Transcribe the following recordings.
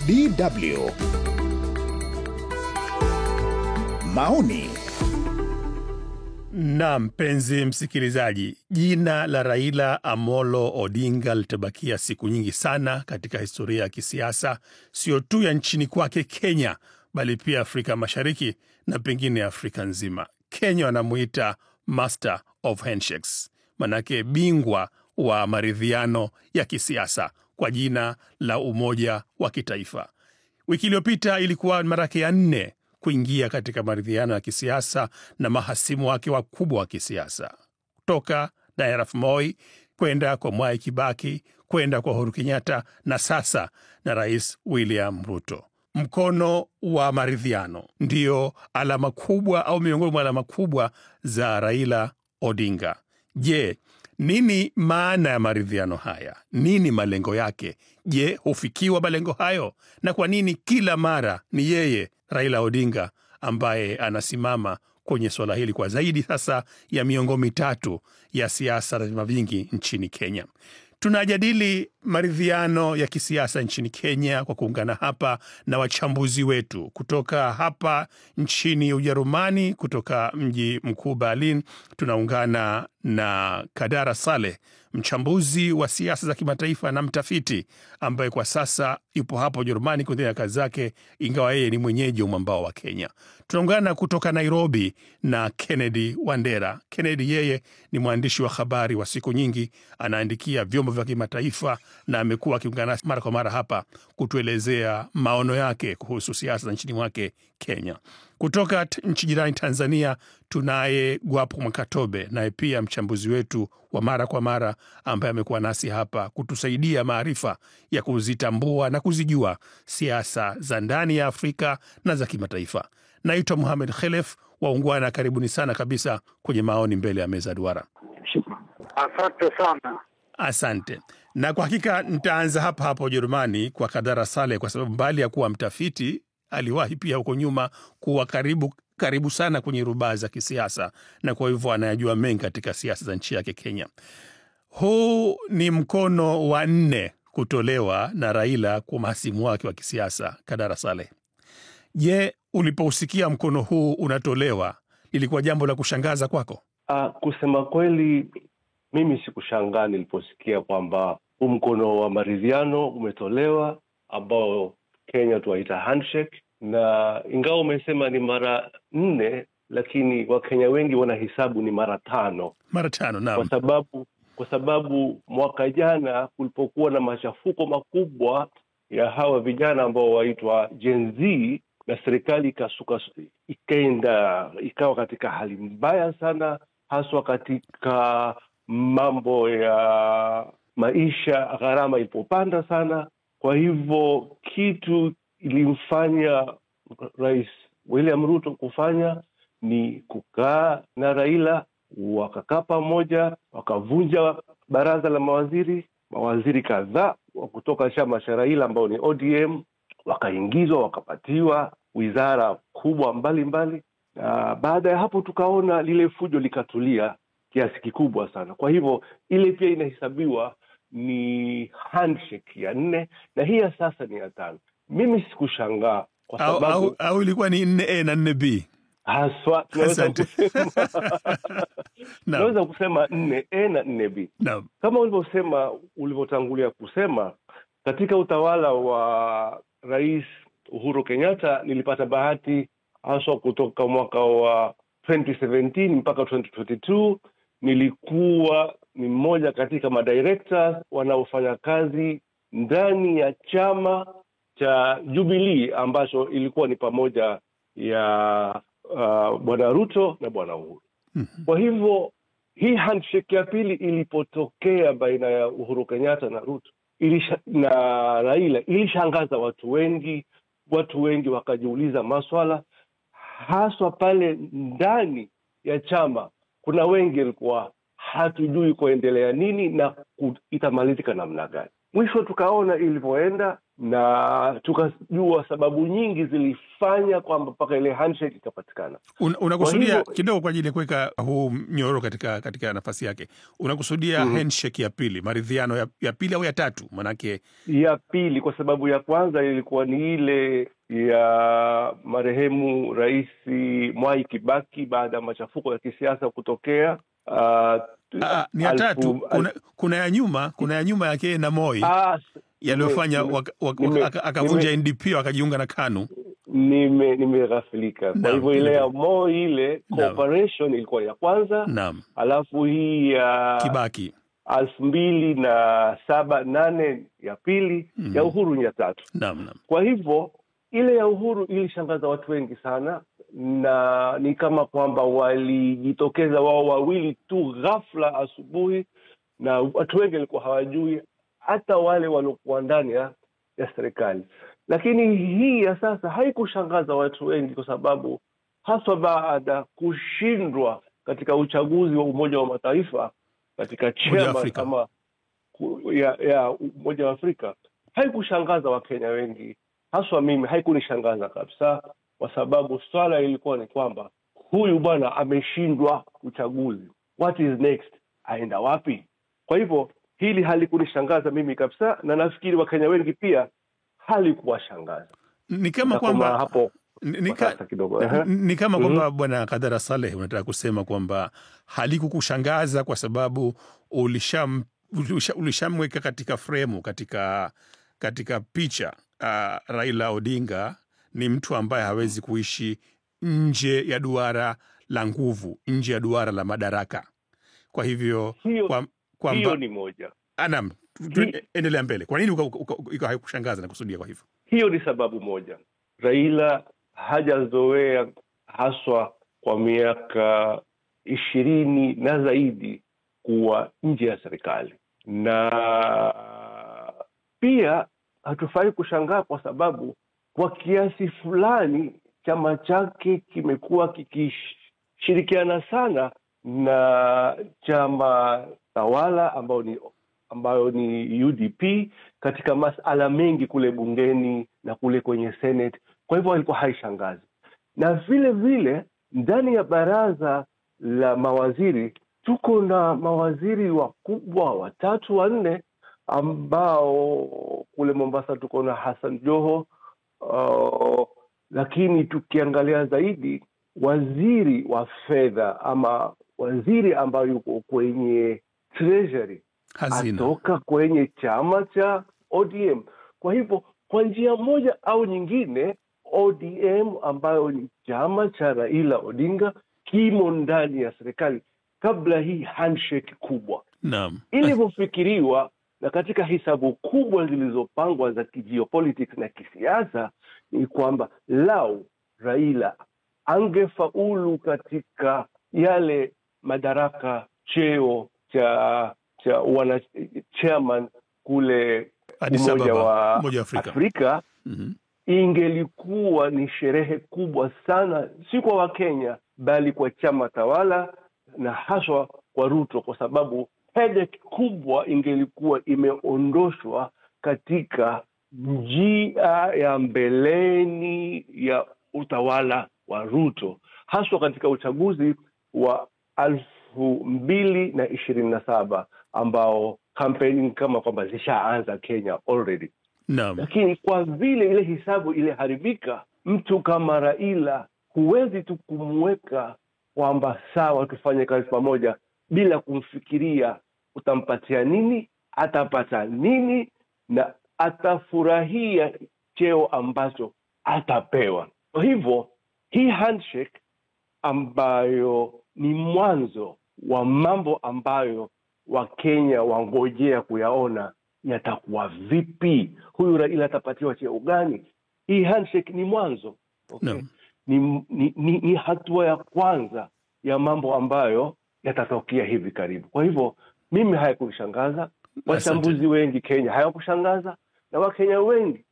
DW. Maoni. Na mpenzi msikilizaji, jina la Raila Amolo Odinga litabakia siku nyingi sana katika historia ya kisiasa, sio tu ya nchini kwake Kenya, bali pia Afrika Mashariki na pengine Afrika nzima. Kenya wanamuita Master of Handshakes, manake bingwa wa maridhiano ya kisiasa kwa jina la Umoja wa Kitaifa. Wiki iliyopita ilikuwa mara yake ya 4 kuingia katika maridhiano ya kisiasa na mahasimu wake wakubwa wa kisiasa, kutoka Arap Moi kwenda kwa Mwai Kibaki, kwenda kwa Uhuru Kenyatta na sasa na Rais William Ruto. Mkono wa maridhiano ndio alama kubwa au miongoni mwa alama kubwa za Raila Odinga. Je, nini maana ya maridhiano haya? Nini malengo yake? Je, hufikiwa malengo hayo? Na kwa nini kila mara ni yeye Raila Odinga ambaye anasimama kwenye swala hili kwa zaidi sasa ya miongo mitatu ya siasa na vyama vingi nchini Kenya? Tunajadili maridhiano ya kisiasa nchini Kenya kwa kuungana hapa na wachambuzi wetu kutoka hapa nchini Ujerumani, kutoka mji mkuu Berlin. Tunaungana na Kadara Saleh, mchambuzi wa siasa za kimataifa na mtafiti ambaye kwa sasa yupo hapo Ujerumani kuendelea kazi zake, ingawa yeye ni mwenyeji wa mwambao wa Kenya. Tunaungana kutoka Nairobi na Kennedy Wandera. Kennedy yeye ni mwandishi wa habari wa siku nyingi, anaandikia vyombo vya kimataifa na amekuwa akiungana mara kwa mara hapa kutuelezea maono yake kuhusu siasa nchini mwake Kenya. Kutoka nchi jirani Tanzania tunaye Gwapo Mwakatobe, naye pia mchambuzi wetu wa mara kwa mara ambaye amekuwa nasi hapa kutusaidia maarifa ya kuzitambua na kuzijua siasa za ndani ya Afrika na za kimataifa. Naitwa Mohamed Khelef. Waungwana, karibuni sana kabisa kwenye maoni mbele ya meza duara. Asante sana. Asante. Na kwa hakika nitaanza hapa hapa Ujerumani kwa Kadara Saleh, kwa sababu mbali ya kuwa mtafiti aliwahi pia huko nyuma kuwa karibu sana kwenye rubaa za kisiasa, na kwa hivyo anayajua mengi katika siasa za nchi yake Kenya. Huu ni mkono wa 4 kutolewa na Raila kwa mahasimu wake wa kisiasa. Kadara Saleh, je, ulipousikia mkono huu unatolewa lilikuwa jambo la kushangaza kwako? Kusema kweli, mimi sikushangaa niliposikia kwamba mkono wa maridhiano umetolewa, ambao Kenya tuwaita handshake. Na ingawa umesema ni mara 4, lakini Wakenya wengi wanahesabu ni mara 5. Mara 5, naam. Kwa sababu mwaka jana kulipokuwa na machafuko makubwa ya hawa vijana ambao waitwa Gen Z, na serikali ikawa katika hali mbaya sana, haswa katika mambo ya maisha, gharama ilipopanda sana. Kwa hivyo kitu ilimfanya Rais William Ruto kufanya ni kukaa na Raila, wakakaa pamoja, wakavunja baraza la mawaziri kadhaa kutoka chama cha Raila ambao ni ODM, wakaingizwa, wakapatiwa wizara kubwa mbalimbali. Na baada ya hapo tukaona lile fujo likatulia kiasi kikubwa sana. Kwa hivyo ile pia inahesabiwa ni handshake ya 4, na hii ya sasa ni ya 5. Mimi sikushangaa kwa sababu au ilikuwa ni 4A na 4B. Haswa tunaweza kusema 4A na 4B. No. Kama ulivyotangulia kusema, katika utawala wa Rais Uhuru Kenyatta nilipata bahati, haswa kutoka mwaka wa 2017 mpaka 2022 nilikuwa ni mmoja katika madirectors wanaofanya kazi ndani ya chama cha Jubilee, ambacho ilikuwa ni pamoja ya Bwana Ruto na Bwana Uhuru. Kwa hivyo hii handshake ya pili ilipotokea baina ya Uhuru Kenyatta na Ruto na Raila, ilishangaza watu wengi. Watu wengi wakajiuliza maswala, haswa pale ndani ya chama. Kuna wengi walikuwa hatujui kuendelea nini na itamalizika namna gani. Mwisho tukaona ilivyoenda, na tukajua sababu nyingi zilifanya kwamba mpaka ile handshake ikapatikana. Unakusudia kidogo kwa ajili ya kuweka huu mnyororo katika nafasi yake, unakusudia handshake ya pili, maridhiano ya pili au ya tatu? Manake ya pili, kwa sababu ya kwanza ilikuwa ni ile ya marehemu Rais Mwai Kibaki baada ya machafuko ya kisiasa kutokea. Ni ya tatu. Kuna ya nyuma yake na Moi yaliyofanya akavunja NDP akajiunga na KANU. Nimeghafilika. Kwa hivyo ile ya Moi, ile cooperation ilikuwa ya kwanza. Naam. Alafu hii ya Kibaki 2007-8 ya pili, ya Uhuru ni ya tatu. Naam. Kwa hivyo ile ya Uhuru ilishangaza watu wengi sana, na ni kama kwamba walijitokeza wao wawili tu ghafla asubuhi, na watu wengi walikuwa hawajui, hata wale waliokuwa ndani ya serikali. Lakini hii ya sasa haikushangaza watu wengi, kwa sababu hasa baada kushindwa katika uchaguzi wa Umoja wa Mataifa katika chama kama ya Umoja wa Afrika, haikushangaza Wakenya wengi, hasa mimi haikunishangaza kabisa, kwa sababu swala ilikuwa ni kwamba huyu bwana ameshindwa uchaguzi, what is next, aenda wapi? Kwa hivyo hili halikunishangaza mimi kabisa, na nafikiri Wakenya wengi pia halikuwashangaza. Ni kama kwamba hapo ni kama kwamba Bwana Kadara Saleh, unataka kusema kwamba halikukushangaza kwa sababu ulishamweka katika fremu, katika picha. Raila Odinga ni mtu ambaye hawezi kuishi nje ya duara la nguvu, nje ya duara la madaraka. Kwa hivyo hiyo ni moja. Naam, endelea mbele. Kwa nini haikushangaza na kusudia? Kwa hivyo hiyo ni sababu moja. Raila hajazoea, haswa kwa miaka 20 na zaidi, kuwa nje ya serikali, na pia hatufai kushangaa kwa sababu kwa kiasi fulani chama chake kimekuwa kikishirikiana sana na chama tawala ambayo ni UDP katika masala mengi kule bungeni na kule kwenye Senate. Kwa hivyo alikuwa haishangazi. Na vile vile ndani ya baraza la mawaziri tuko na mawaziri wakubwa 3 4 ambao kule Mombasa tuko na Hassan Joho, lakini tukiangalia zaidi waziri wa fedha ama waziri ambayo yuko kwenye treasury atoka kwenye chama cha ODM. Kwa hivyo kwa njia moja au nyingine ODM ambayo ni chama cha Raila Odinga kimo ndani ya serikali kabla hii handshake kubwa. Naam. Ilivyofikiriwa na katika hisabu kubwa zilizopangwa za geopolitics na kisiasa, ni kwamba lau Raila angefaulu katika yale madaraka, cheo cha chairman kule Umoja wa Afrika, ingelikuwa ni sherehe kubwa sana, si kwa Wakenya bali kwa chama tawala na haswa kwa Ruto, kwa sababu headache kubwa ingelikuwa imeondoshwa katika njia ya mbeleni ya utawala wa Ruto, haswa katika uchaguzi wa 2027 ambao kampeni kama kwamba zishaanza Kenya already. Naam. Lakini kwa vile ile hisabu ile haribika, mtu kama Raila huwezi tu kumweka kwamba sawa tufanye kazi pamoja bila kumfikiria utampatia nini, atapata nini, na atafurahia cheo ambacho atapewa. Kwa hivyo hii handshake ambayo ni mwanzo wa mambo ambayo Wakenya wangojea kuyaona yatakuwa vipi, huyu Raila atapatiwa cheo gani, hii handshake ni mwanzo. Okay? No. Ni hatua ya kwanza ya mambo ambayo yatatokea hivi karibu. Kwa hivyo mimi hayakunishangaza, wachambuzi wengi Kenya hayakushangaza, na Wakenya wengi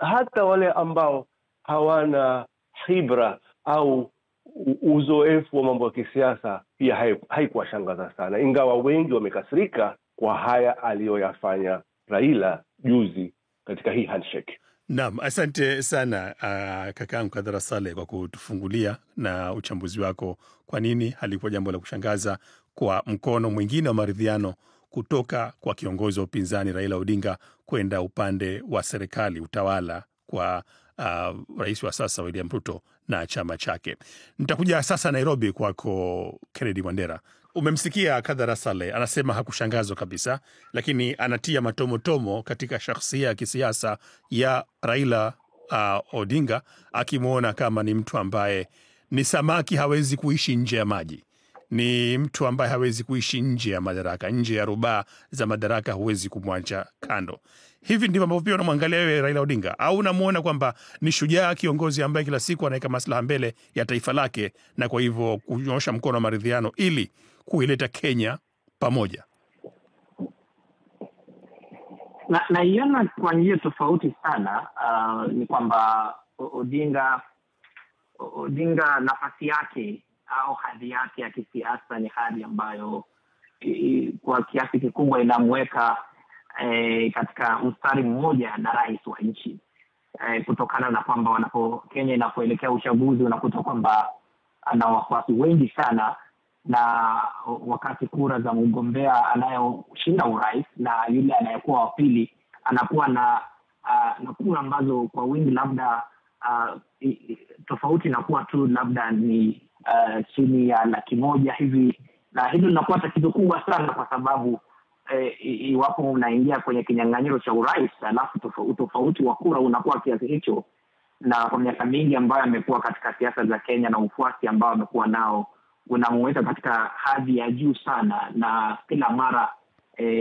hata wale ambao hawana hibra au uzoefu wa mambo ya kisiasa pia haikuwashangaza sana, ingawa wengi wamekasirika kwa haya aliyoyafanya Raila juzi katika hii handshake. Naam, asante sana kakaangu Kadhara Saleh kwa kutufungulia na uchambuzi wako. Kwa nini halikuwa jambo la kushangaza kwa mkono mwingine wa maridhiano kutoka kwa kiongozi wa upinzani Raila Odinga kwenda upande wa serikali, utawala kwa rais wa sasa William Ruto na chama chake. Nitakuja sasa Nairobi kwako Kennedy Wandera. Umemsikia Kadhara Saleh, anasema hakushangazwa kabisa, lakini anatia matomotomo katika shakhsia ya kisiasa ya Raila Odinga, akimwona kama ni mtu ambaye ni samaki, hawezi kuishi nje ya maji. Ni mtu ambaye hawezi kuishi nje ya madaraka, nje ya rubaa za madaraka huwezi kumwacha kando. Hivi ndivyo ambavyo pia unamwangalia wewe Raila Odinga, au unamuona kwamba ni shujaa, kiongozi ambaye kila siku anaweka maslaha mbele ya taifa lake na kwa hivyo kunyosha mkono wa maridhiano ili kuileta Kenya pamoja? Naiona kwa njia tofauti sana. Ni kwamba Odinga nafasi yake au hadhi yake ya kisiasa ni hadhi ambayo kwa kiasi kikubwa inamweka katika mstari mmoja na rais wa nchi, kutokana na kwamba Kenya inapoelekea uchaguzi unakuta kwamba ana wafuasi wengi sana, na wakati kura za mgombea anayoshinda urais na yule anayekuwa wa pili anakuwa na kura ambazo kwa wingi labda tofauti inakuwa tu labda ni chini ya 100,000 hivi, na hilo linakuwa tatizo kubwa sana, kwa sababu iwapo unaingia kwenye kinyang'anyiro cha urais alafu tofauti wa kura unakuwa kiasi hicho, na kwa miaka mingi ambayo amekuwa katika siasa za Kenya na ufuasi ambao amekuwa nao unamweka katika hadhi ya juu sana, na kila mara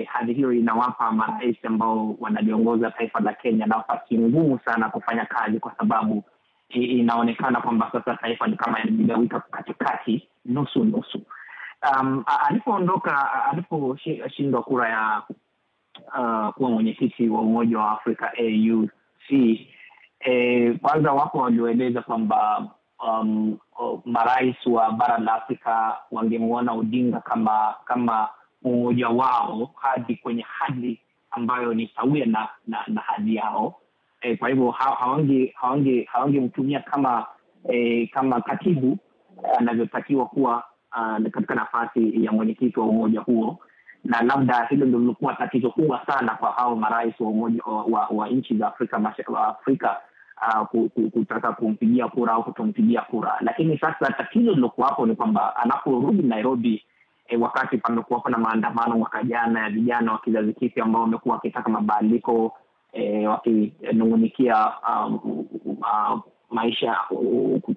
hadhi hiyo inawapa marais ambao wanaliongoza taifa la Kenya nafasi ngumu sana kufanya kazi, kwa sababu inaonekana kwamba sasa taifa ni kama limegawika katikati, nusu. Aliposhindwa kura ya kuwa mwenyekiti wa Umoja wa Afrika AUC, kwanza wapo walioeleza kwamba marais wa bara la Afrika wangemuona Odinga kama mmoja wao hadi kwenye hadhi ambayo ni sawia na hadhi yao. Kwa hivyo hawangemtumia kama katibu anavyotakiwa kuwa katika nafasi ya mwenyekiti wa umoja huo, na labda hilo ndio lilikuwa tatizo kubwa sana kwa hao marais wa umoja wa nchi za Afrika kutaka kumpigia kura au kutompigia kura. Lakini sasa tatizo lilokuwa hapo ni kwamba anaporudi Nairobi, wakati pamekuwa na maandamano mwaka jana ya vijana wa kizazi kipya ambao wamekuwa wakitaka mabadiliko, wakinungunikia maisha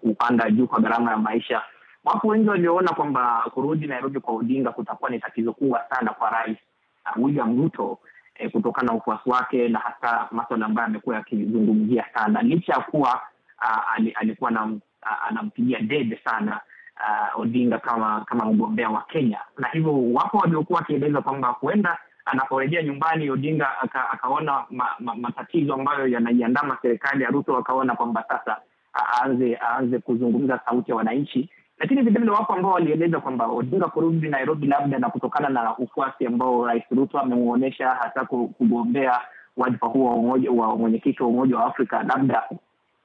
kupanda juu kwa gharama ya maisha, wapo wengi walioona kwamba kurudi Nairobi kwa Odinga kutakuwa ni tatizo kubwa sana kwa rais William Ruto, kutokana na ufuasi wake na hasa masuala ambayo amekuwa yakizungumzia sana, licha ya kuwa alikuwa anampigia debe sana Odinga kama mgombea wa Kenya. Na hivyo wapo waliokuwa wakieleza kwamba huenda anaporejea nyumbani Odinga akaona matatizo ambayo yanaiandama serikali ya Ruto, akaona kwamba sasa aanze kuzungumza sauti ya wananchi. Lakini vile wapo ambao walieleza kwamba Odinga kurudi Nairobi labda na kutokana na ufuasi ambao Rais Ruto amemuonesha hata kugombea wadhifa huo wa mwenyekiti wa Umoja wa Afrika, labda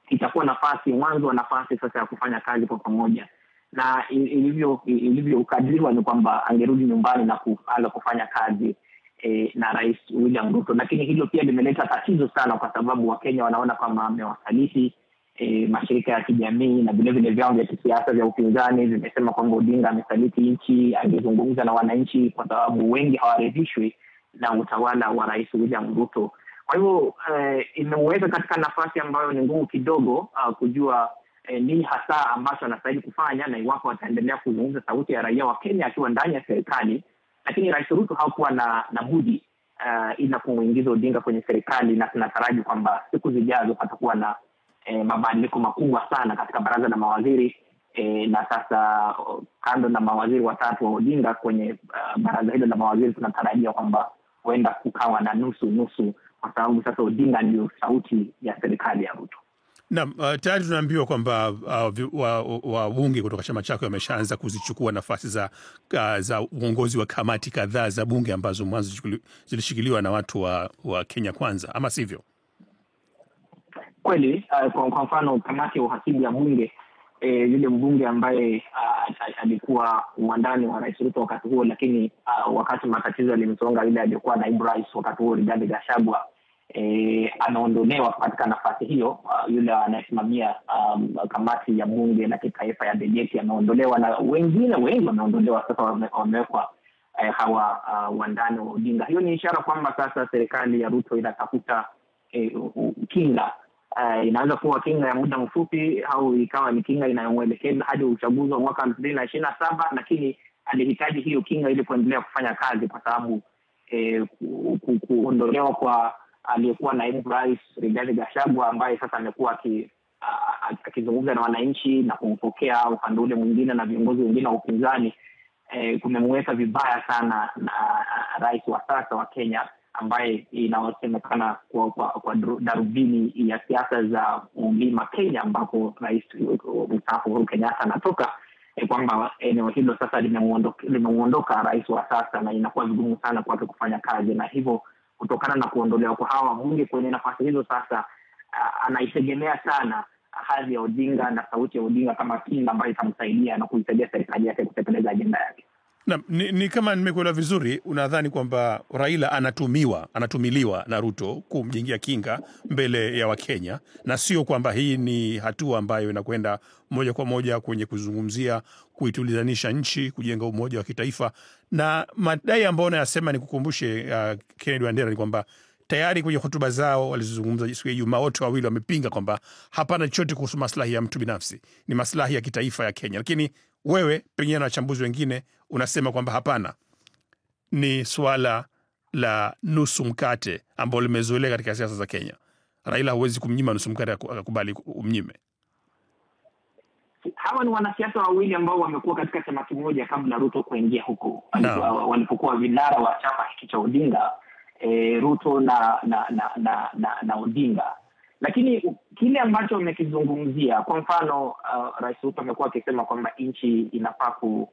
itakuwa mwanzo wa nafasi sasa ya kufanya kazi kwa pamoja. Na ilivyoukadiriwa ni kwamba angerudi nyumbani na kuanza kufanya kazi na Rais William Ruto. Lakini hilo pia limeleta tatizo sana, kwa sababu Wakenya wanaona kwamba amewasaliti. Mashirika ya kijamii na vile vile vyama vya kisiasa vya upinzani vimesema kwamba Odinga amesaliti nchi, angezungumza na wananchi, kwa sababu wengi hawaridhishwi na utawala wa Rais William Ruto. Kwa hivyo imeweka katika nafasi ambayo ni ngumu kidogo kujua nini hasa ambacho anastahili kufanya, na iwapo ataendelea kuzungumza sauti ya raia wa Kenya akiwa ndani ya serikali. Lakini Rais Ruto hakuwa na budi ila kumuingiza Odinga kwenye serikali, na tunataraji kwamba siku zijazo patakuwa na mabadiliko makubwa sana katika baraza la mawaziri. Na sasa kando na mawaziri watatu wa Odinga kwenye baraza hilo la mawaziri, tunatarajia kwamba huenda kukawa na nusu, kwa sababu sasa Odinga ndio sauti ya serikali ya Ruto. Naam, tayari tunaambiwa kwamba wabunge kutoka chama chako wameshaanza kuzichukua nafasi za uongozi wa kamati kadhaa za bunge ambazo mwanzo zilishikiliwa na watu wa Kenya Kwanza, ama sivyo? kweli kwa mfano kamati ya uhasibu ya bunge, yule mbunge ambaye alikuwa mwandani wa Rais Ruto wakati huo, lakini wakati matatizo yalimsonga yule aliyekuwa naibu rais wakati huo Rigathi Gachagua, anaondolewa katika nafasi hiyo. Yule anayesimamia kamati ya bunge la kitaifa ya bajeti anaondolewa, na wengine wengi wameondolewa. Sasa wamewekwa hawa wandani wa Odinga. Hiyo ni ishara kwamba sasa serikali ya Ruto inatafuta kinga. Inaweza kuwa kinga ya muda mfupi au ikawa ni kinga inayomwelekeza hadi uchaguzi wa mwaka 2027, lakini alihitaji hiyo kinga ili kuendelea kufanya kazi, kwa sababu kuondolewa kwa aliyekuwa naibu rais Rigathi Gachagua ambaye sasa amekuwa akizungumza na wananchi na kumpokea upande ule mwingine na viongozi wengine wa upinzani, kumemweka vibaya sana na rais wa sasa wa Kenya, ambaye inasemekana kwa darubini ya siasa za Mlima Kenya ambapo rais mstaafu Uhuru Kenyatta anatoka, kwamba eneo hilo sasa limemuondoka rais wa sasa na inakuwa vigumu sana kwake kufanya kazi. Na hivyo kutokana na kuondolewa kwa hawa bunge kwenye nafasi hizo, sasa anaitegemea sana hadhi ya Odinga na sauti ya Odinga kama kinga ambayo itamsaidia na kuisaidia serikali yake kutekeleza ajenda yake. Na ni kama nimekuelewa vizuri, unadhani kwamba Raila anatumiliwa na Ruto kumjengea kinga mbele ya Wakenya, na sio kwamba hii ni hatua ambayo inakwenda moja kwa moja kwenye kuzungumzia kuitulizanisha nchi, kujenga umoja wa kitaifa. Na madai ambayo nayasema, ni kukumbushe Kennedy Wandera, ni kwamba tayari kwenye hotuba zao walizozungumza siku ya Ijumaa, wote wawili wamepinga kwamba hapana chochote kuhusu maslahi ya mtu binafsi, ni maslahi ya kitaifa ya Kenya. Lakini wewe pengine na wachambuzi wengine unasema kwamba hapana, ni swala la nusu mkate ambalo limezoeleka katika siasa za Kenya. Raila huwezi kumnyima nusu mkate akakubali umnyime. Hawa ni wanasiasa wawili ambao wamekuwa katika chama kimoja kabla Ruto kuingia huko. Walipokuwa vinara wa chama hiki cha Odinga, Ruto na Odinga. Lakini kile ambacho wamekizungumzia, kwa mfano Rais Ruto amekuwa akisema kwamba nchi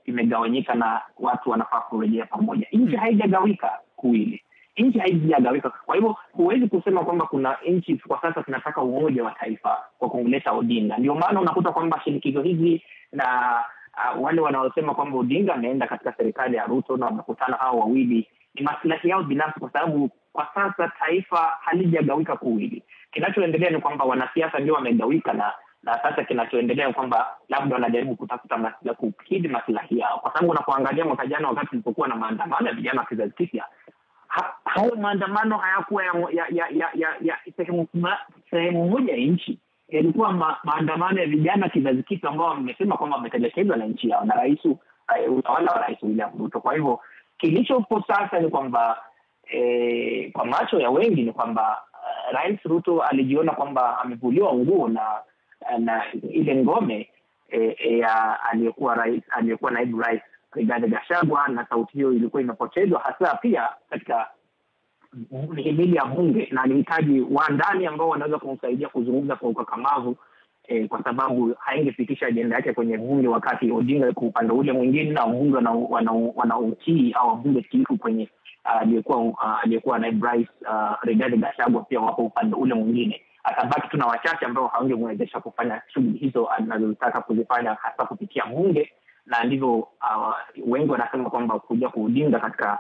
imegawanyika na watu wanafaa kurejea pamoja. Nchi haijagawika kuwili. Nchi haijagawika. Kwa hivyo huwezi kusema kwamba kuna nchi kwa sasa tunataka umoja wa taifa kwa kumleta Odinga. Ndio maana unakuta kwamba shinikizo hizi na wale wanaosema kwamba Odinga ameenda katika serikali ya Ruto na wamekutana hao wawili, ni maslahi yao binafsi, kwa sababu kwa sasa taifa halijagawika kuwili. Kinachoendelea ni kwamba wanasiasa ndio wamegawika, na sasa kinachoendelea kwamba labda wanajaribu kutafuta maslahi, kukidhi maslahi yao. Kwa sababu unapoangalia mwaka jana wakati tulipokuwa na maandamano ya vijana wa kizazi kipya, hao maandamano hayakuwa ya sehemu moja ya nchi. Yalikuwa maandamano ya vijana kizazi kipya ambao wamesema kwamba wametelekezwa na nchi yao na utawala wa Rais William Ruto. Kwa hivyo kilichopo sasa ni kwamba kwa macho ya wengi ni kwamba Rais Ruto alijiona kwamba amevuliwa nguo na ile ngome aliyekuwa naibu rais Rigathi Gachagua, na sauti hiyo ilikuwa imepotezwa hasa pia katika mihimili ya bunge, na alihitaji wandani ambao wanaweza kumsaidia kuzungumza kwa ukakamavu, kwa sababu haingefikisha ajenda yake kwenye bunge wakati Odinga yuko upande ule mwingine na bunge wanautii au bunge tifu kwenye aliyekuwa naibu rais Rigathi Gachagua pia wako upande ule mwingine. Atabaki tuna wachache ambao hawangemwezesha kufanya shughuli hizo anazotaka kuzifanya hasa kupitia bunge, na ndivyo wengi wanasema kwamba kuja kuudinga katika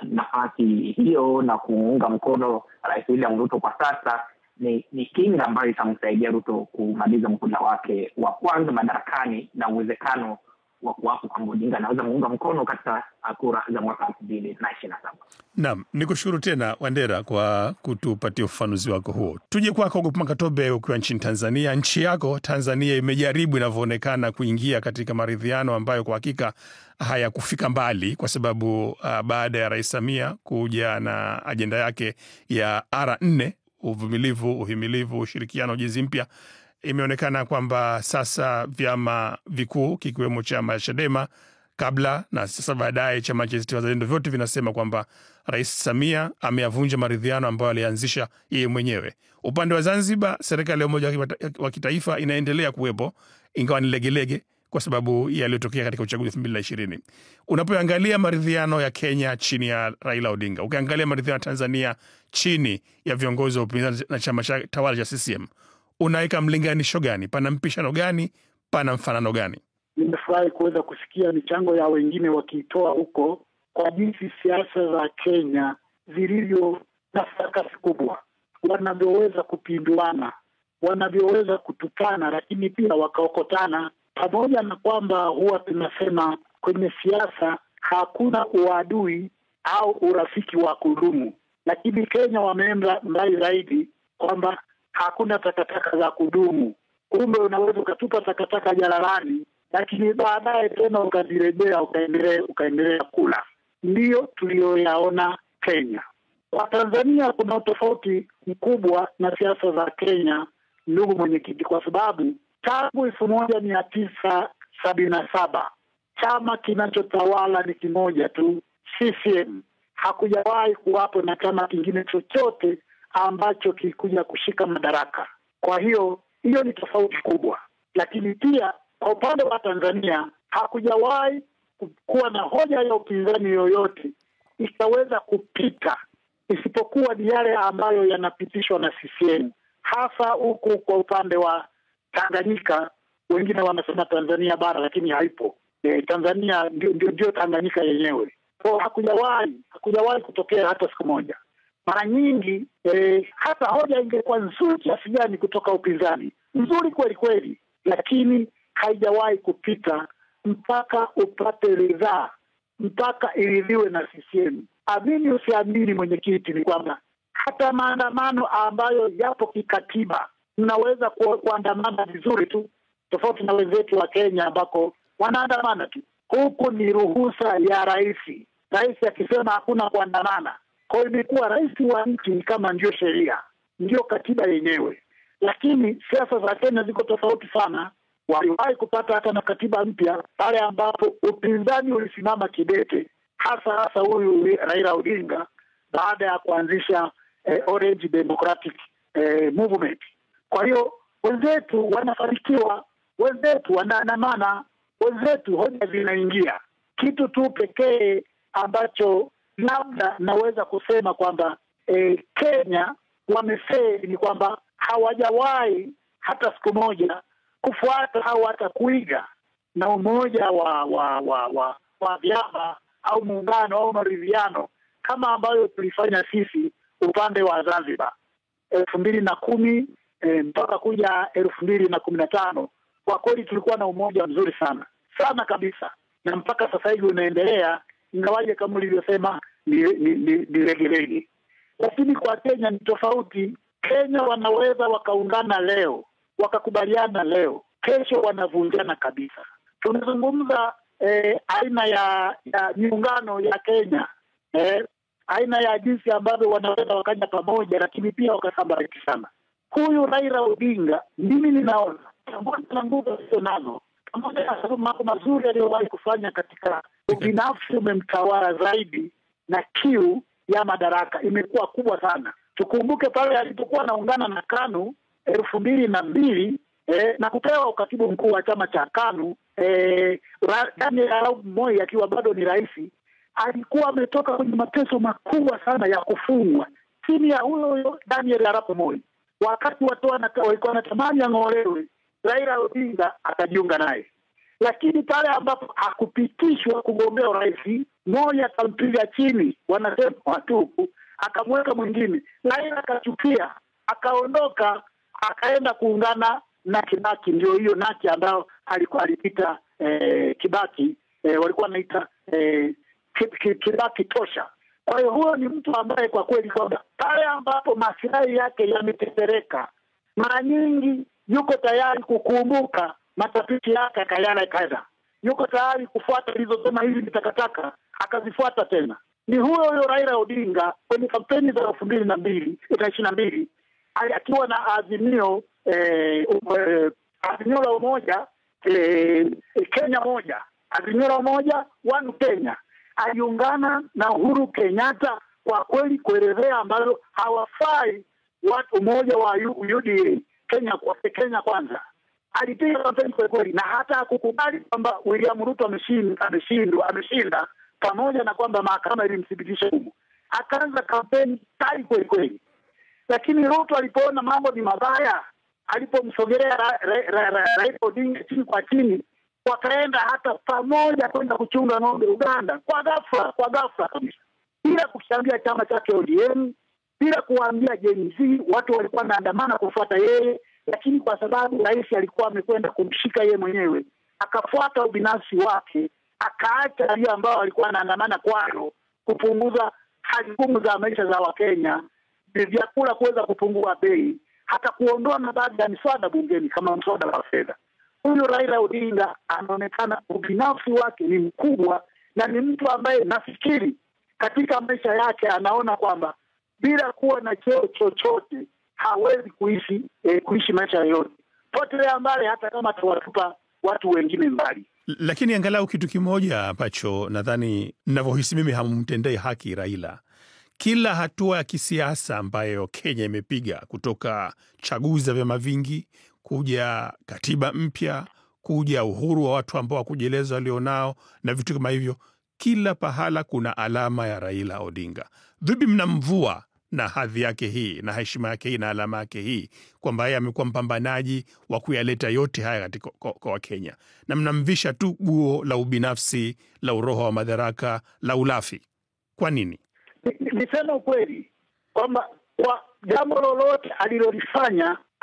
nafasi hiyo na kuunga mkono Rais William Ruto kwa sasa ni kinga ambayo itamsaidia Ruto kumaliza mhula wake wa kwanza madarakani, na uwezekano wa kuwapo kwamba Odinga anaweza muunga mkono katika kura za mwaka 2027. Naam, nikushukuru tena Wandera kwa kutupatia ufafanuzi wako huo. Tuje kwako Makatobe, ukiwa nchini Tanzania. Nchi yako Tanzania imejaribu inavyoonekana kuingia katika maridhiano ambayo kwa hakika hayakufika mbali, kwa sababu baada ya Rais Samia kuja na ajenda yake ya R4, uvumilivu, uhimilivu, ushirikiano, ujenzi mpya, imeonekana kwamba sasa vyama vikuu kikiwemo chama Chadema kabla na sasa baadaye chama cha ACT Wazalendo, vyote vinasema kwamba Rais Samia ameyavunja maridhiano ambayo alianzisha yeye mwenyewe. Upande wa Zanzibar, serikali ya umoja wa kitaifa inaendelea kuwepo, ingawa ni legelege, kwa sababu yaliyotokea katika uchaguzi 2020. Unapoangalia maridhiano ya Kenya chini ya Raila Odinga, ukiangalia maridhiano ya Tanzania chini ya viongozi wa upinzani na chama cha tawala cha CCM, unaweka mlinganisho gani? Pana mpishano gani? Pana mfanano gani? Nimefurahi kuweza kusikia michango ya wengine wakitoa huko kwa jinsi siasa za Kenya zilivyo na sarakasi kubwa, wanavyoweza kupinduana, wanavyoweza kutukana, lakini pia wakaokotana, pamoja na kwamba huwa tunasema kwenye siasa hakuna uadui au urafiki wa kudumu. Lakini Kenya wameenda mbali zaidi kwamba hakuna takataka za kudumu. Kumbe unaweza ukatupa takataka jalalani, lakini baadaye tena ukazirejea ukaendelea kula. Ndiyo tuliyoyaona Kenya. Kwa Tanzania kuna utofauti mkubwa na siasa za Kenya, ndugu mwenyekiti, kwa sababu tangu 1977 chama kinachotawala ni kimoja tu, CCM. Hakujawahi kuwapo na chama kingine chochote ambacho kilikuja kushika madaraka. Kwa hiyo ni tofauti kubwa. Lakini pia kwa upande wa Tanzania hakujawahi kuwa na hoja ya upinzani yoyote ikaweza kupita, isipokuwa ni yale ambayo yanapitishwa na CCM, hasa huku kwa upande wa Tanganyika. Wengine wanasema Tanzania bara, lakini haipo. Tanzania ndio Tanganyika yenyewe. Kwa hakujawahi kutokea hata siku moja. Mara nyingi hata hoja ingekuwa nzuri kiasi gani kutoka upinzani, nzuri kweli kweli, lakini haijawahi kupita mpaka upate ridhaa, mpaka iridhiwe na CCM. Amini usiamini, mwenyekiti, ni kwamba hata maandamano ambayo yapo kikatiba mnaweza kuandamana vizuri tu, tofauti na wenzetu wa Kenya ambako wanaandamana tu. Huku ni ruhusa ya rais. Rais akisema hakuna kuandamana, kwa hiyo imekuwa rais wa nchi kama ndio sheria, ndio katiba yenyewe. Lakini siasa za Kenya ziko tofauti sana. Waliwahi kupata hata na katiba mpya pale ambapo upinzani ulisimama kidete, hasa huyu Raila Odinga baada ya kuanzisha Orange Democratic Movement. Kwa hiyo wenzetu wanafanikiwa, wenzetu wanaandamana, wenzetu hoja zinaingia. Kitu tu pekee ambacho labda naweza kusema kwamba Kenya wamefeli ni kwamba hawajawahi hata siku moja kufuata au hata kuiga na umoja wa vyama au muungano au maridhiano kama ambayo tulifanya sisi upande wa Zanzibar 2010 mpaka kuja 2015. Kwa kweli tulikuwa na umoja mzuri sana kabisa, na mpaka sasa hivi unaendelea, ingawaje kama ulivyosema ni regelege. Lakini kwa Kenya ni tofauti. Kenya wanaweza wakaungana leo, wakakubaliana leo, kesho wanavunjana kabisa. Tunazungumza aina ya miungano ya Kenya, aina ya jinsi ambavyo wanaweza wakaja pamoja, lakini pia wakasambariki sana. Huyu Raila Odinga, mimi ninaona pamoja na nguvu hizo nazo, pamoja na mambo mazuri aliyowahi kufanya katika ubinafsi umemtawala zaidi, na kiu ya madaraka imekuwa kubwa sana. Tukumbuke pale alipokuwa anaungana na KANU 2002 na kupewa ukatibu mkuu wa chama cha KANU, Daniel Arap Moi akiwa bado ni rais, alikuwa ametoka kwenye mateso makubwa sana ya kufungwa chini ya huyo Daniel Arap Moi. Wakati watu walikuwa wanatamani ang'olewe, Raila Odinga akajiunga naye. Lakini pale ambapo hakupitishwa kugombea urais, Moi akampiga chini, wanasema watu, akamweka mwingine. Raila akachukia, akaondoka, akaenda kuungana na Kibaki. Ndio hiyo Naki ambayo alikuwa alipita Kibaki, walikuwa wanaita Kibaki tosha. Kwa hiyo huyo ni mtu ambaye kwa kweli kwamba pale ambapo maslahi yake yametetereka, mara nyingi yuko tayari kukumbuka matatizo yake akayala kaza. Yuko tayari kufuata hizo sema hizi nitakataka, akazifuata tena. Ni huyo Raila Odinga kwenye kampeni za 2022 akiwa na azimio la umoja, Kenya moja, azimio la umoja, One Kenya, aliungana na Uhuru Kenyatta kwa kweli kuelezea ambayo hawafai watu umoja wa UDA, Kenya kwanza. alipiga kampeni kwa kweli, na hata hakukubali kwamba William Ruto ameshinda, pamoja na kwamba mahakama ilimthibitisha huko. Akaanza kampeni kali kweli kweli, lakini Ruto alipoona mambo ni mabaya, alipomsogelea Raila Odinga chini kwa chini, wakaenda hata pamoja kwenda kuchunga ng'ombe Uganda kwa ghafla kabisa, bila kukiambia chama chake ODM, bila kuambia Gen Z. Watu walikuwa wanaandamana kufuata yeye, lakini kwa sababu rais alikuwa amekwenda kumshika yeye mwenyewe, akafuata ubinafsi wake, akaacha yale ambao alikuwa anaandamana kwayo, kupunguza hali ngumu za maisha za Wakenya, vyakula kuweza kupungua bei, hata kuondoa na baadhi ya miswada bungeni kama mswada wa fedha. Huyu Raila Odinga anaonekana ubinafsi wake ni mkubwa, na ni mtu ambaye nafikiri katika maisha yake anaona kwamba bila kuwa na cheo chochote hawezi kuishi maisha yote, potelea mbali hata kama tuwatupa watu wengine mbali. Lakini angalau kitu kimoja ambacho nadhani ninavyohisi mimi hamumtendei haki Raila, kila hatua ya kisiasa ambayo Kenya imepiga, kutoka chaguzi za vyama vingi, kuja katiba mpya, kuja uhuru wa watu ambao wakujieleza walionao na vitu kama hivyo, kila pahala kuna alama ya Raila Odinga. Vipi mnamvua na hadhi yake hii na heshima yake hii na alama yake hii, kwamba yeye amekuwa mpambanaji wa kuyaleta yote haya katika kwa Wakenya, na mnamvisha tu guo la ubinafsi, la uroho wa madaraka, la ulafi? Kwa nini? Nisema ukweli kwamba kwa jambo lolote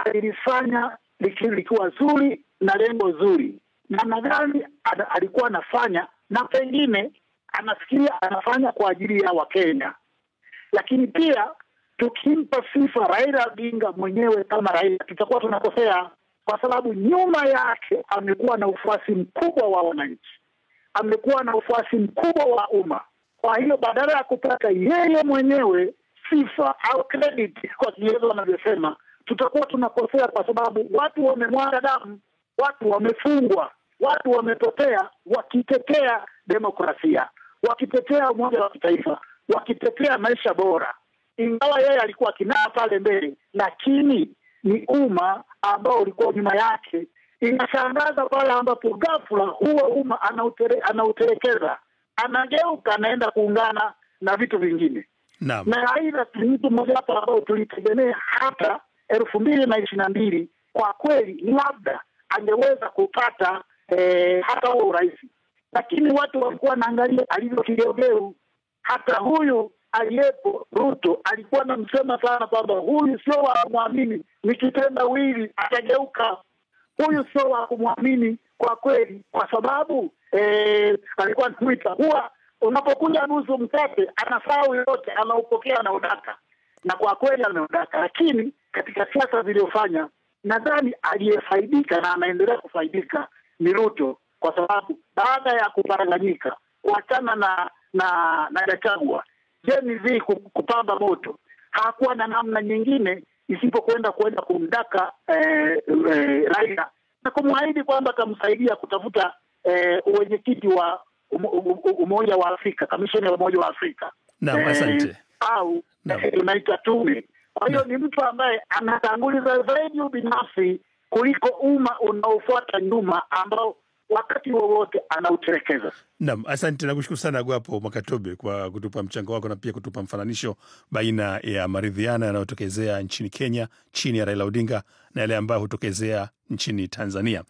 alilifanya likiwa zuri na lengo zuri, na nadhani alikuwa anafanya, na pengine anafikiria anafanya kwa ajili ya Wakenya. Lakini pia tukimpa sifa Raila Odinga mwenyewe kama Raila, tutakuwa tunakosea, kwa sababu nyuma yake amekuwa na ufuasi mkubwa wa wananchi, amekuwa na ufuasi mkubwa wa umma. Kwa hiyo badala ya kupata yeye mwenyewe sifa au credit kwa kigezo wanavyosema, tutakuwa tunakosea, kwa sababu watu wamemwaga damu, watu wamefungwa, watu wamepotea wakitetea demokrasia, wakitetea umoja wa kitaifa, wakitetea maisha bora. Ingawa yeye alikuwa kinaa pale mbele, lakini ni umma ambao ulikuwa nyuma yake. Inashangaza pale ambapo ghafla huo umma anautelekeza, anageuka, anaenda kuungana na vitu vingine. Na aidha mtu mmoja hapa ambao tulitegemea hata 2022 kwa kweli labda angeweza kupata hata huo urais, lakini watu walikuwa naangalia alivyo kigeugeu. Hata huyu aliyepo Ruto alikuwa anamsema sana kwamba huyu sio wa kumwamini, nikitendawili atageuka, huyu sio wa kumwamini kwa kweli, kwa sababu alikuwa anamuita, huwa unapokuja nusu mkate anasahau yote, anaupokea na udaka, na kwa kweli ameudaka. Lakini katika siasa zilizofanya, nadhani aliyefaidika na anaendelea kufaidika ni Ruto, kwa sababu baada ya kuparanganyika, kuachana na Gachagua, Gen Z kupamba moto, hakuwa na namna nyingine isipokwenda kumdaka Raila na kumwahidi kwamba atamsaidia kutafuta uwenyekiti wa Umoja wa Afrika, kamisheni ya Umoja wa Afrika. Naam, asante. Au tunaita tume. Kwa hiyo ni mtu ambaye anatanguliza zaidi ubinafsi kuliko umma unaofuata nyuma, ambao wakati wowote anautelekeza. Naam, asante na kushukuru sana Gwapo Mwakatobe kwa kutupa mchango wako na pia kutupa mfananisho baina ya maridhiano yanayotokezea nchini Kenya chini ya Raila Odinga na yale ambayo hutokezea nchini Tanzania.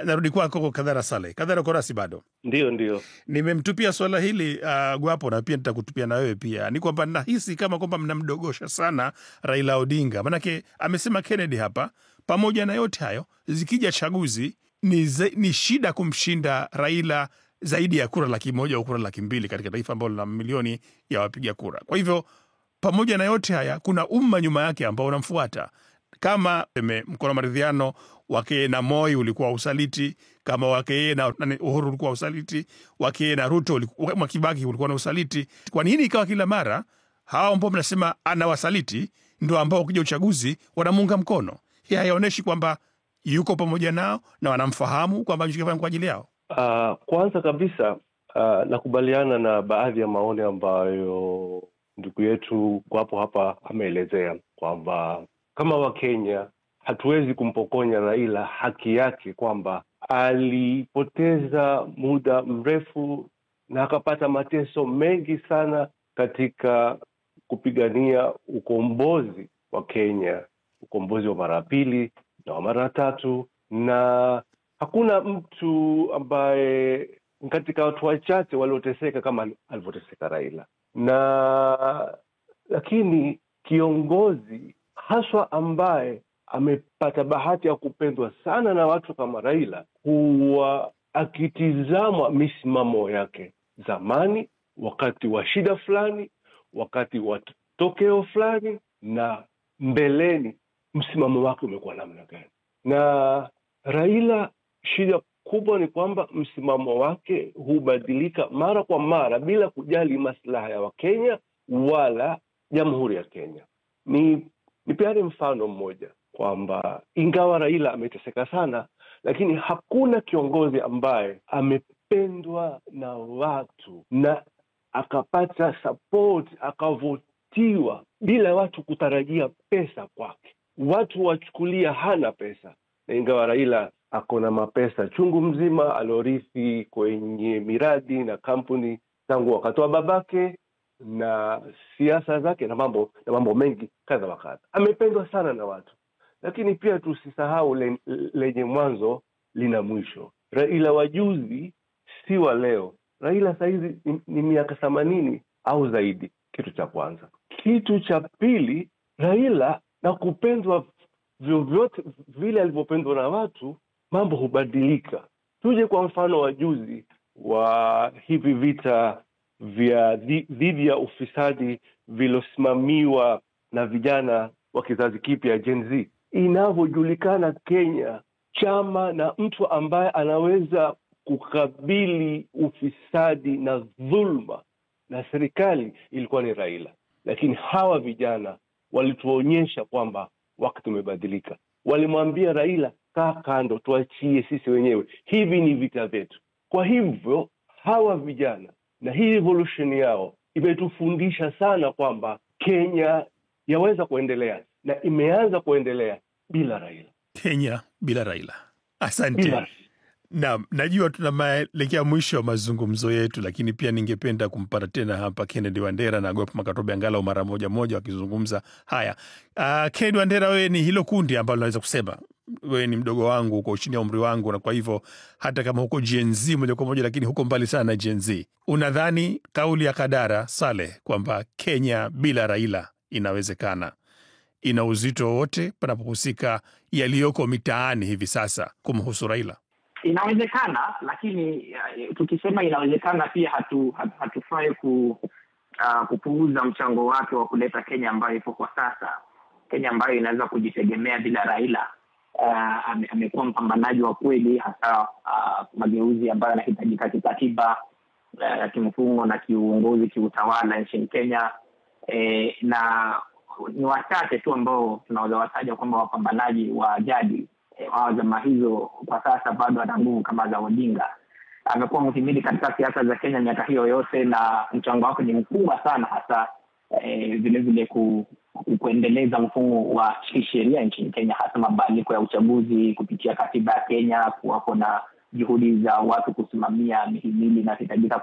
Narudi kwako Kadhara Saleh. Kadhara, uko rasi bado? Ndio. Nimemtupia swala hili Gwapo, na pia nitakutupia na wewe pia. Ni kwamba nahisi kama kwamba mnamdogosha sana Raila Odinga. Manake amesema Kennedy hapa, pamoja na yote hayo, zikija chaguzi ni shida kumshinda Raila zaidi ya kura 100,000 au kura 200,000 katika taifa ambalo lina milioni ya wapiga kura. Kwa hivyo pamoja na yote haya, kuna umma nyuma yake ambao unamfuata. Kama mkono wa maridhiano wake na Moi ulikuwa usaliti, kama wake na Uhuru ulikuwa usaliti, wake na Ruto Kibaki ulikuwa na usaliti, kwa nini ikawa kila mara hao ambao mnasema anawasaliti ndio ambao ukija uchaguzi wanamuunga mkono? Hii haionyeshi kwamba yuko pamoja nao na wanamfahamu kwamba anachofanya kwa ajili yao. Kwanza kabisa nakubaliana na baadhi ya maoni ambayo ndugu yetu Gwapo hapa ameelezea kwamba kama Wakenya hatuwezi kumpokonya Raila haki yake kwamba alipoteza muda mrefu na akapata mateso mengi sana katika kupigania ukombozi wa Kenya, ukombozi wa mara pili na wa mara tatu, na hakuna mtu ambaye katika watu wachache walioteseka kama alivyoteseka Raila. Na lakini kiongozi haswa ambaye amepata bahati ya kupendwa sana na watu kama Raila, huwa akitizamwa misimamo yake zamani, wakati wa shida fulani, wakati wa tokeo fulani, na mbeleni msimamo wake umekuwa namna gani. Na Raila, shida kubwa ni kwamba msimamo wake hubadilika mara kwa mara bila kujali maslaha ya Wakenya wala Jamhuri ya Kenya. Nipeane mfano mmoja kwamba ingawa Raila ameteseka sana, lakini hakuna kiongozi ambaye amependwa na watu na akapata support, akavutiwa bila watu kutarajia pesa kwake. Watu wachukulia hana pesa, na ingawa Raila akona mapesa chungu mzima alorithi kwenye miradi na kampuni tangu wakati wa babake, na siasa zake na mambo mengi kadha wa kadha. Amependwa sana na watu, lakini pia tusisahau lenye mwanzo lina mwisho. Raila wajuzi si wa leo. Raila saizi ni miaka 80 au zaidi, kitu cha kwanza. Kitu cha pili, Raila na kupendwa vyovyote vile alivyopendwa na watu, mambo hubadilika. Tuje kwa mfano wa juzi wa hivi vita vya dhidi ya ufisadi vilosimamiwa na vijana wa kizazi kipya Gen Z. Inavyojulikana Kenya, chama na mtu ambaye anaweza kukabili ufisadi na dhulma na serikali ilikuwa ni Raila. Lakini hawa vijana walituonyesha kwamba wakati umebadilika. Walimwambia Raila, kaa kando, tuachie sisi wenyewe, hivi ni vita vyetu. Kwa hivyo hawa vijana na hii revolution yao imetufundisha sana kwamba Kenya yaweza kuendelea, na imeanza kuendelea bila Raila. Kenya bila Raila. Asante. Naam, najua tunaelekea mwisho wa mazungumzo yetu, lakini pia ningependa kumpata tena hapa Kennedy Wandera na Agop Makatobe angalau mara moja wakizungumza haya. Kennedy Wandera, wewe ni hilo kundi ambalo naweza kusema wewe ni mdogo wangu, uko chini ya umri wangu, na kwa hivyo hata kama huko Gen Z moja kwa moja, lakini huko mbali sana na Gen Z. Unadhani kauli ya Kadara Saleh kwamba Kenya bila Raila inawezekana ina uzito wote panapohusika yaliyoko mitaani hivi sasa kumhusu Raila? Inawezekana, lakini tukisema inawezekana pia hatufai kupuuza mchango wake wa kuleta Kenya ambayo ipo kwa sasa. Kenya ambayo inaweza kujitegemea bila Raila. Amekuwa mpambanaji wa kweli, hasa mageuzi ambayo yanahitajika kikatiba, kimfumo na kiuongozi, kiutawala nchini Kenya. Na ni wachache tu ambao tunaweza wataja kwamba wapambanaji wa jadi wa zama hizo kwa sasa bado ana nguvu kama za Odinga. Amekuwa mhimili katika siasa za Kenya miaka hiyo yote, na mchango wake ni mkubwa sana, hasa vile vile kuendeleza mfumo wa sheria nchini Kenya, hasa mabadiliko ya uchaguzi kupitia katiba ya Kenya, kuwapo na juhudi za watu kusimamia mihimili na hitajika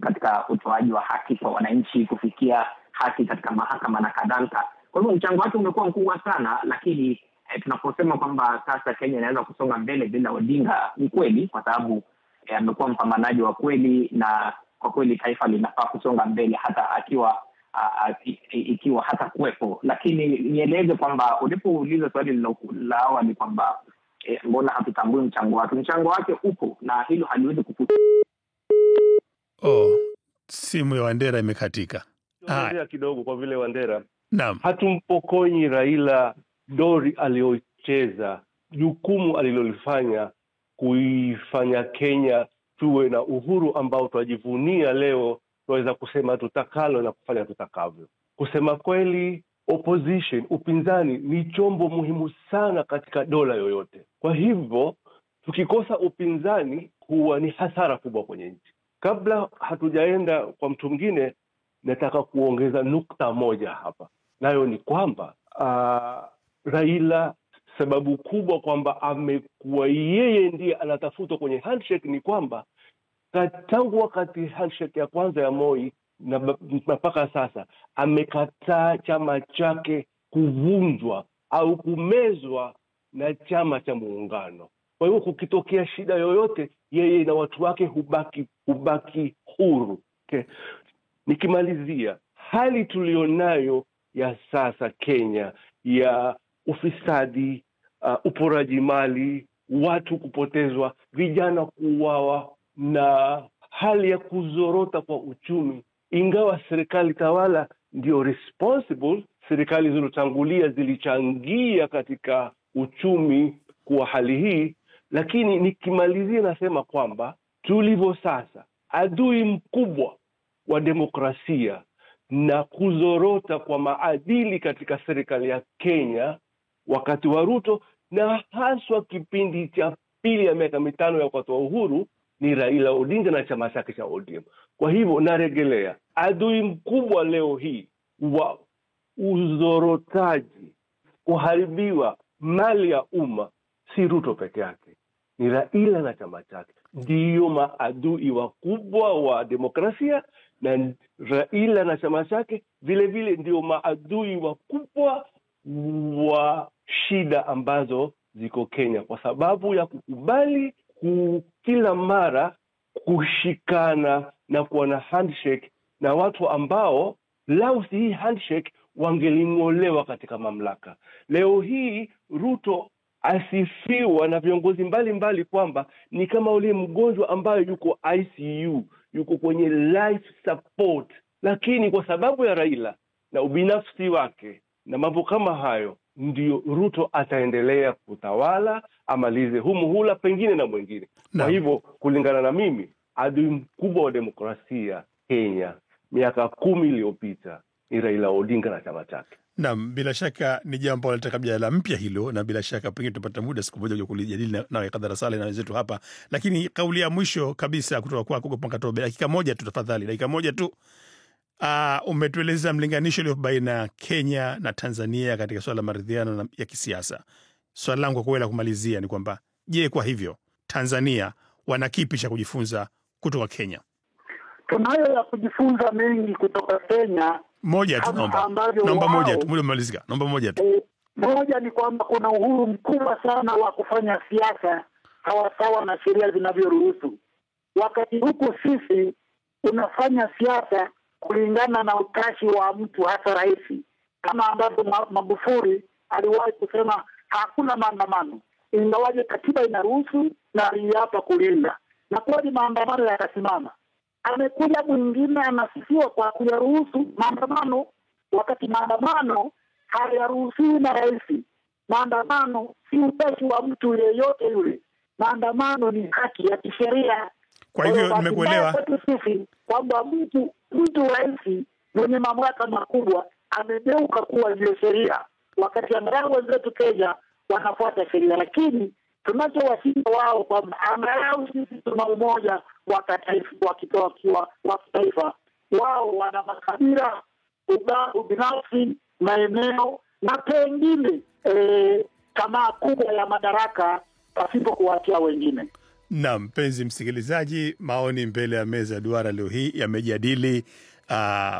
katika utoaji wa haki kwa wananchi, kufikia haki katika mahakama na kadhalika. Kwa hivyo mchango wake umekuwa mkubwa sana, lakini tunaposema kwamba sasa Kenya inaweza kusonga mbele bila Odinga, ni kweli, kwa sababu amekuwa mpambanaji wa kweli, na kwa kweli taifa linafaa kusonga mbele hata ikiwa hata kuwepo. Lakini nieleze kwamba ulipouliza swali la awali kwamba mbona hatutambui mchango wake upo, na hilo haliwezi kufuta. Simu ya Wandera imekatika. Wandera kidogo, kwa vile Wandera, naam, hatumpokonyi Raila dori aliyocheza, jukumu alilolifanya kuifanya Kenya tuwe na uhuru ambao tunajivunia leo. Tunaweza kusema tutakalo na kufanya tutakavyo. Kusema kweli, opposition, upinzani, ni chombo muhimu sana katika dola yoyote. Kwa hivyo tukikosa upinzani huwa ni hasara kubwa kwenye nchi. Kabla hatujaenda kwa mtu mwingine, nataka kuongeza nukta moja hapa, nayo ni kwamba Raila sababu kubwa kwamba amekuwa yeye ndiye anatafutwa kwenye handshake ni kwamba tangu wakati handshake ya kwanza ya Moi na mpaka sasa amekataa chama chake kuvunjwa au kumezwa na chama cha muungano. Kwa hiyo kukitokea shida yoyote, yeye na watu wake hubaki huru. Okay. Nikimalizia, hali tulionayo ya sasa Kenya ya ufisadi, uporaji mali, watu kupotezwa, vijana kuuawa na hali ya kuzorota kwa uchumi, ingawa serikali tawala ndio responsible, serikali zilizotangulia zilichangia katika uchumi kwa hali hii, lakini nikimalizia nasema kwamba tulivyo sasa, adui mkubwa wa demokrasia na kuzorota kwa maadili katika serikali ya Kenya wakati wa Ruto na haswa kipindi cha pili ya miaka 5 ya wakati wa uhuru ni Raila Odinga na chama chake cha ODM. Kwa hivyo narejelea, adui mkubwa leo hii wa uzorotaji, kuharibiwa mali ya umma si Ruto peke yake, ni Raila na chama chake. Ndiyo maadui wakubwa wa demokrasia, na Raila na chama chake vile vile ndio maadui wakubwa wa shida ambazo ziko Kenya, kwa sababu ya kukubali kila mara kushikana na kuwa na handshake na watu ambao lau si hii handshake wangeling'olewa katika mamlaka. Leo hii Ruto asifiwa na viongozi mbalimbali kwamba ni kama ule mgonjwa ambaye yuko ICU, yuko kwenye life support, lakini kwa sababu ya Raila na ubinafsi wake na mambo kama hayo, ndio Ruto ataendelea kutawala, amalize humuhula pengine na mwingine. Kwa hivyo kulingana na mimi, adui mkubwa wa demokrasia Kenya miaka 10 iliyopita ni Raila Odinga na chama chake. Naam, bila shaka ni jambo la nataka mjadala mpya hilo, na bila shaka pengine tupata muda siku moja kulijadili na Kadhara Saleh na wenzetu hapa. Lakini kauli ya mwisho kabisa kutoka kwako Gopa Katobe, dakika moja tu tafadhali, dakika moja tu. Umetueleza mlinganisho ulio baina ya Kenya na Tanzania katika swala la maridhiano ya kisiasa. Swali langu kwa kumalizia ni kwamba, je, kwa hivyo Tanzania wana kipi cha kujifunza kutoka Kenya? Tunayo ya kujifunza mengi kutoka Kenya. Moja tu naomba moja tu, muda umalizika. Naomba moja tu. Moja ni kwamba kuna uhuru mkubwa sana wa kufanya siasa sawa na sheria zinavyoruhusu. Wakati huku sisi unafanya siasa kulingana na utashi wa mtu, hasa rais, kama ambavyo Magufuli aliwahi kusema hakuna maandamano, ingawaje katiba inaruhusu na aliapa kulinda, na kweli maandamano yakasimama. Amekuja mwingine anasifiwa kwa kuyaruhusu maandamano, wakati maandamano hayaruhusiwi na rais. Maandamano si utashi wa mtu yeyote yule, maandamano ni haki ya kisheria. Kwa hivyo nimekuelewa sisi kwamba mtu rais mwenye mamlaka makubwa amegeuka kuwa zile sheria, wakati angalau wenzetu Kenya wanafuata sheria. Lakini tunachowashinda wao kwamba angalau sisi tuna umoja wa kitaifa, wao wana makabila, ubinafsi, maeneo na pengine tamaa kubwa ya madaraka pasipo kuwatia wengine. Na mpenzi msikilizaji, maoni mbele ya meza duara leo hii yamejadili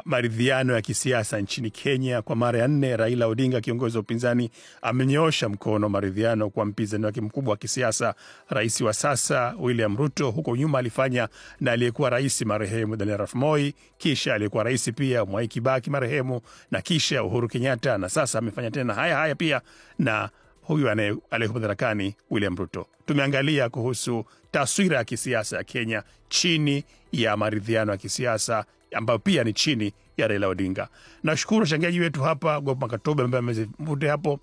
maridhiano ya kisiasa nchini Kenya. Kwa mara ya 4 Raila Odinga, kiongozi wa upinzani, amenyoosha mkono maridhiano kwa mpinzani wake mkubwa wa kisiasa, rais wa sasa William Ruto. Huko nyuma alifanya na aliyekuwa rais marehemu Daniel Arap Moi, kisha aliyekuwa rais pia Mwai Kibaki marehemu, na kisha Uhuru Kenyatta, na sasa amefanya tena haya pia na huyu aliyekuwa madarakani William Ruto. Tumeangalia kuhusu taswira ya kisiasa ya Kenya chini ya maridhiano ya kisiasa ambayo pia ni chini ya Raila Odinga. Nashukuru wachangiaji wetu hapa, Gopa Katobe ambaye amezivute hapo,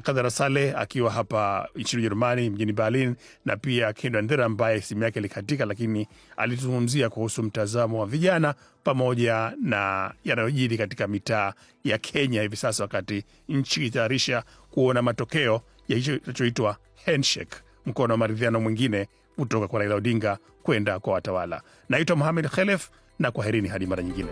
Kadhara Saleh akiwa hapa nchini Ujerumani mjini Berlin, na pia Kendo Ndera ambaye simu yake ilikatika, lakini alituzungumzia kuhusu mtazamo wa vijana pamoja na yanayojiri katika mitaa ya Kenya hivi sasa, wakati nchi itayarisha kuona matokeo ya hicho kinachoitwa handshake, mkono wa maridhiano mwingine kutoka kwa Raila Odinga kwenda kwa watawala. Naitwa Mohamed Khelef, na kwaherini hadi mara nyingine.